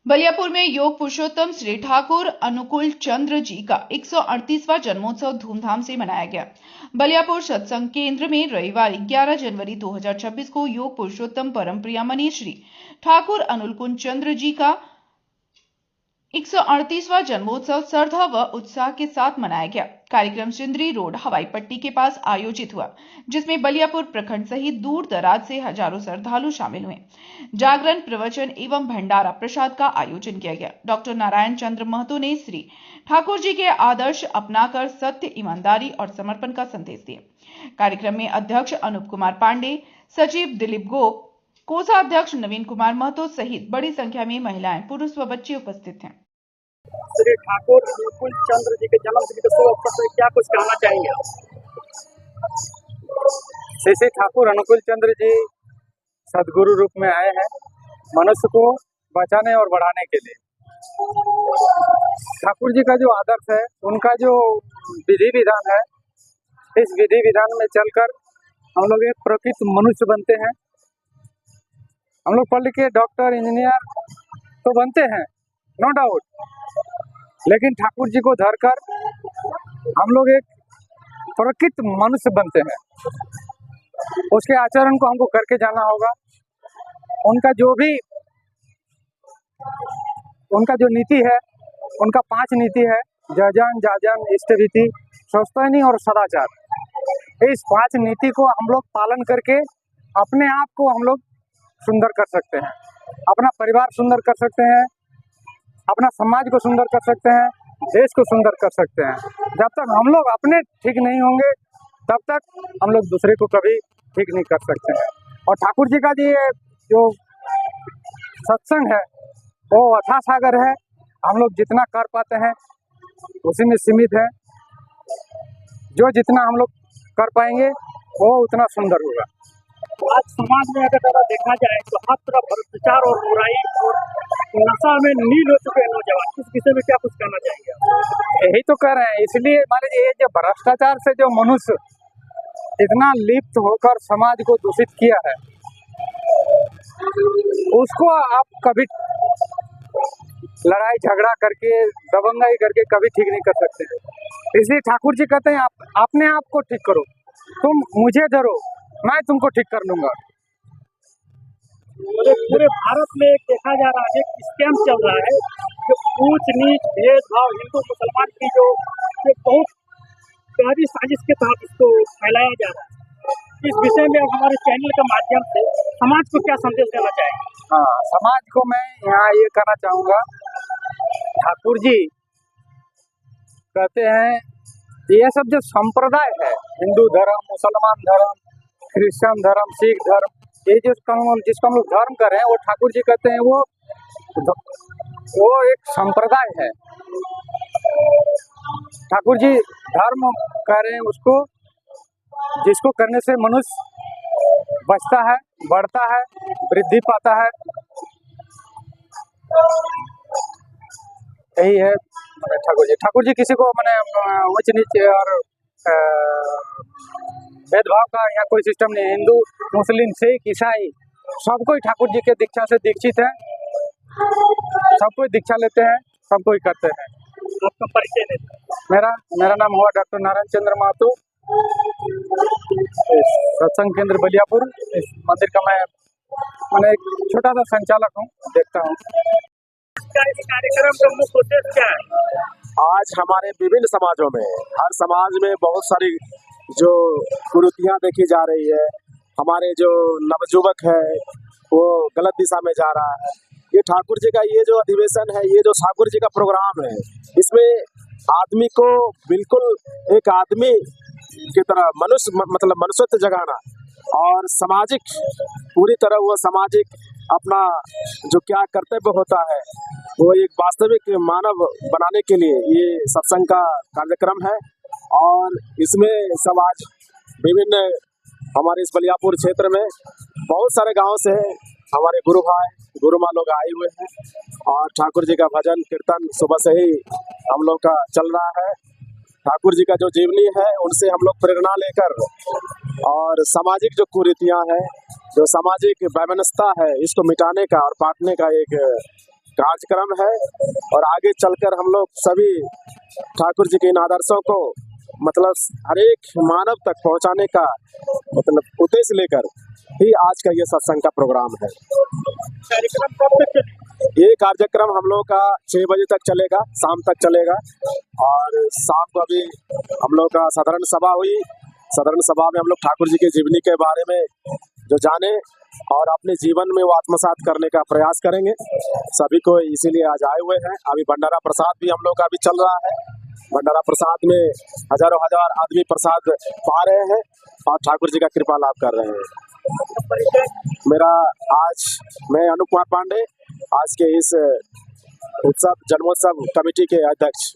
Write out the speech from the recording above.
बलियापुर में योग पुरुषोत्तम श्री ठाकुर अनुकूल चंद्र जी का 138वां जन्मोत्सव धूमधाम से मनाया गया। बलियापुर सत्संग केंद्र में रविवार 11 जनवरी 2026 को योग पुरुषोत्तम परम प्रियमणि श्री ठाकुर अनुकूल चंद्र जी का 138वां जन्मोत्सव श्रद्धा व उत्साह के साथ मनाया गया। कार्यक्रम सिंदरी रोड हवाई पट्टी के पास आयोजित हुआ, जिसमें बलियापुर प्रखंड सहित दूर दराज से हजारों श्रद्धालु शामिल हुए। जागरण, प्रवचन एवं भंडारा प्रसाद का आयोजन किया गया। डॉक्टर नारायण चंद्र महतो ने श्री ठाकुर जी के आदर्श अपनाकर सत्य, ईमानदारी और समर्पण का संदेश दिया। कार्यक्रम में अध्यक्ष अनूप कुमार पांडे, सचिव दिलीप गोप, कोषाध्यक्ष नवीन कुमार महतो सहित बड़ी संख्या में महिलाएं, पुरुष व बच्चे उपस्थित हैं। श्री ठाकुर अनुकूल चंद्र जी के जन्मदिन के शुभ अवसर पर क्या कुछ कहना चाहेंगे आप? श्री ठाकुर अनुकूल चंद्र जी सदगुरु रूप में आए हैं मनुष्य को बचाने और बढ़ाने के लिए। ठाकुर जी का जो आदर्श है, उनका जो विधि विधान है, इस विधि विधान में चलकर हम लोग एक प्रकृत मनुष्य बनते हैं। हम लोग पढ़ लिख के डॉक्टर, इंजीनियर तो बनते हैं, नो डाउट, लेकिन ठाकुर जी को धरकर हम लोग एक प्रकृत मनुष्य बनते हैं। उसके आचरण को हमको करके जाना होगा। उनका जो नीति है, उनका 5 नीति है: जजन, जाजन, इष्टरीति, स्वस्थानी और सदाचार। इस 5 नीति को हम लोग पालन करके अपने आप को हम लोग सुंदर कर सकते हैं, अपना परिवार सुंदर कर सकते हैं, अपना समाज को सुंदर कर सकते हैं, देश को सुंदर कर सकते हैं। जब तक हम लोग अपने ठीक नहीं होंगे, तब तक हम लोग दूसरे को कभी ठीक नहीं कर सकते हैं। और ठाकुर जी का ये जो सत्संग है, वो अथाह सागर है। हम लोग जितना कर पाते हैं उसी में सीमित है। जो जितना हम लोग कर पाएंगे वो उतना सुंदर होगा। आज समाज में अगर देखा जाए तो हर तरफ भ्रष्टाचार और बुराई और नशा में नील हो चुके हैं नौजवान। इस विषय में क्या कुछ कहना चाहेंगे? यही तो कर रहे हैं। इसलिए मान लीजिए, जो भ्रष्टाचार से जो मनुष्य इतना लिप्त होकर समाज को दूषित किया है, उसको आप कभी लड़ाई झगड़ा करके, दबंगाई करके कभी ठीक नहीं कर सकते। इसलिए ठाकुर जी कहते हैं, आप अपने आप को ठीक करो, तुम मुझे डरो, मैं तुमको ठीक कर लूंगा। पूरे भारत में देखा जा रहा है कि स्कैम चल रहा है, जो ऊंच नीच भेदभाव हिंदू मुसलमान की जो बहुत गहरी साजिश के तहत इसको फैलाया जा रहा है। इस विषय में हमारे चैनल के माध्यम से समाज को क्या संदेश देना चाहेंगे? हाँ, समाज को मैं यहाँ ये कहना चाहूँगा, ठाकुर जी कहते हैं ये सब जो संप्रदाय है, हिंदू धर्म, मुसलमान धर्म, क्रिश्चियन धर्म, सिख धर्म, ये जिसको हम लोग धर्म कर रहे हैं, वो ठाकुर जी कहते हैं वो एक संप्रदाय है। ठाकुर जी धर्म कह रहे हैं उसको, जिसको करने से मनुष्य बचता है, बढ़ता है, वृद्धि पाता है। यही है ठाकुर जी किसी को मैंने ऊंच नीचे और भेदभाव का यहाँ कोई सिस्टम नहीं है। हिंदू, मुस्लिम, सिख, ईसाई सबको ठाकुर जी के दीक्षा से दीक्षित है। सबको दीक्षा लेते हैं, सबको ही करते हैं। आपका परिचय दें। मेरा नाम हुआ डॉक्टर नारायण चंद्र महतो, सत्संग केंद्र बलियापुर। इस मंदिर का मैं एक छोटा सा संचालक हूँ, देखता हूँ। इस कार्यक्रम का मुख्य उद्देश्य क्या है? आज हमारे विभिन्न समाजों में, हर समाज में बहुत सारी जो कुरीतियाँ देखी जा रही है। हमारे जो नवयुवक है वो गलत दिशा में जा रहा है। ये ठाकुर जी का ये जो अधिवेशन है, ये जो ठाकुर जी का प्रोग्राम है, इसमें आदमी को बिल्कुल एक आदमी की तरह मनुष्यत्व जगाना और सामाजिक, पूरी तरह वो सामाजिक अपना जो क्या कर्तव्य होता है वो एक वास्तविक मानव बनाने के लिए ये सत्संग का कार्यक्रम है। और इसमें सब आज विभिन्न हमारे इस बलियापुर क्षेत्र में बहुत सारे गांव से हमारे गुरु भाई, गुरु माँ लोग आए हुए हैं और ठाकुर जी का भजन कीर्तन सुबह से ही हम लोग का चल रहा है। ठाकुर जी का जो जीवनी है उनसे हम लोग प्रेरणा लेकर और सामाजिक जो कुरीतियाँ हैं, जो सामाजिक वैमनस्यता है, इसको मिटाने का और पाटने का एक कार्यक्रम है और आगे चलकर हम लोग सभी ठाकुर जी के इन आदर्शों को मतलब हर एक मानव तक पहुंचाने का मतलब उद्देश्य लेकर ही आज का ये सत्संग का प्रोग्राम है। कार्यक्रम कब तक चलेगा? ये कार्यक्रम हम लोग का 6 बजे तक चलेगा, शाम तक चलेगा। और शाम को अभी हम लोग का साधारण सभा हुई। साधारण सभा में हम लोग ठाकुर जी की जीवनी के बारे में जो जाने और अपने जीवन में वो आत्मसात करने का प्रयास करेंगे। सभी को इसीलिए आज आए हुए हैं। अभी भंडारा प्रसाद भी हम लोग का अभी चल रहा है। भंडारा प्रसाद में हजारों हजार आदमी प्रसाद पा रहे हैं और ठाकुर जी का कृपा लाभ कर रहे हैं। मैं अनुप कुमार पांडे, आज के इस उत्सव जन्मोत्सव कमेटी के अध्यक्ष।